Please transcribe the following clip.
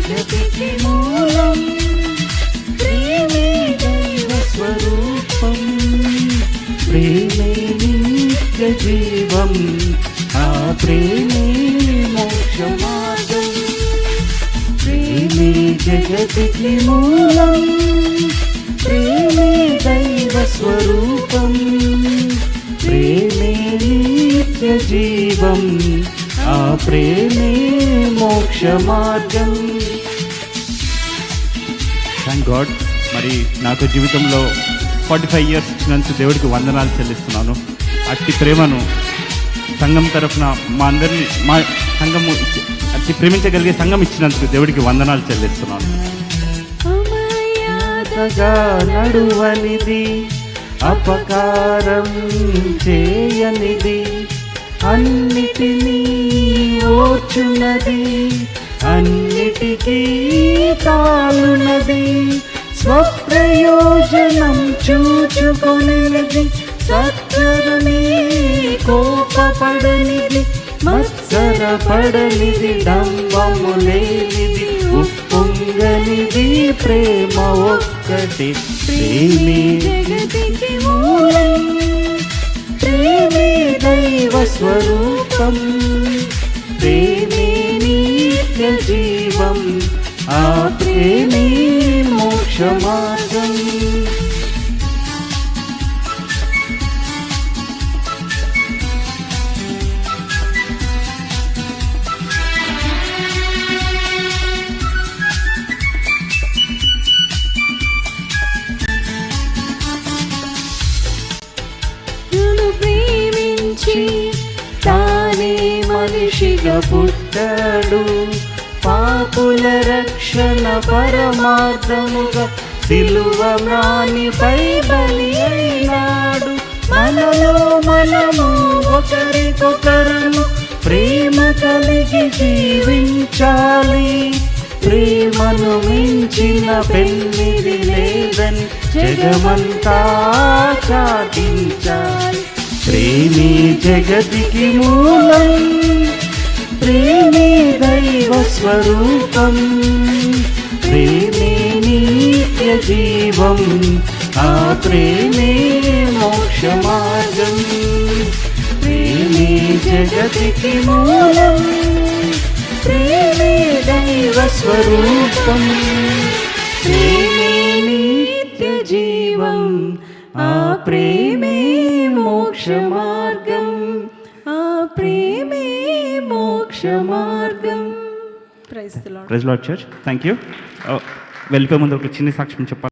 జగతికి మూలం, ప్రేమే దైవ స్వరూపం, ప్రేమే నిత్య జీవం, ఆ ప్రేమే మోక్ష మార్గం. ప్రేమే జగతికి మూలం, ప్రేమే దైవ స్వరూపం, ప్రేమే నిత్య జీవం, ఆ ప్రేమే మోక్ష మార్గం. Thank God. మరి నాకు జీవితంలో 45 ఇయర్స్ ఇచ్చినందుకు దేవుడికి వందనాలు చెల్లిస్తున్నాను. అట్టి ప్రేమను సంఘం తరఫున మా అందరినీ, మా సంఘము అట్టి ప్రేమించగలిగే సంఘం ఇచ్చినందుకు దేవుడికి వందనాలు చెల్లిస్తున్నాను. అమర్యాదగా నడువనిది, అపకారం చేయనిది, అన్నిటినీ ఓర్చున్నది, అన్నిటికీ తాలునది, స్వప్రయోజనం చూచుకొనిది, సత్వరమే కోపపడనిది, మత్సరపడనిది, డంబము లేనిది, ఉప్పొంగనిది, ప్రేమ ఒక్కటి. ప్రేమే జగతికి మూలం, ప్రేమే దైవ స్వరూపం, ప్రేమే నిత్య జీవం, ఆ ప్రేమే మోక్ష మార్గం. ప్రేమించి తానే మనిషిగా పుట్టాడు, పాపుల రక్షణ పరమార్థముగా సిలువ మ్రానిపై బలి అయినాడు. మనలో మనము ఒకరికొకరము ప్రేమ కలిగి జీవించాలి, ప్రేమను మించిన పెన్నిది లేదని జగమంతా చాటించాలి. ప్రేమే జగతికి మూలం, ప్రేమే దైవ స్వరూపం, ప్రేమే నిత్య జీవం, ఆ ప్రేమే మోక్ష మార్గం. ప్రేమే జగతికి మూలం, ప్రేమే దైవ స్వరూపం, ప్రేమే నిత్య జీవం, ఆ ప్రేమే మోక్ష మార్గం, ఆ ప్రేమే మోక్ష మార్గం. Praise Lord church. Thank you. వెళ్ళిపోయే ముందు ఒక చిన్న సాక్ష్యం చెప్పాలి.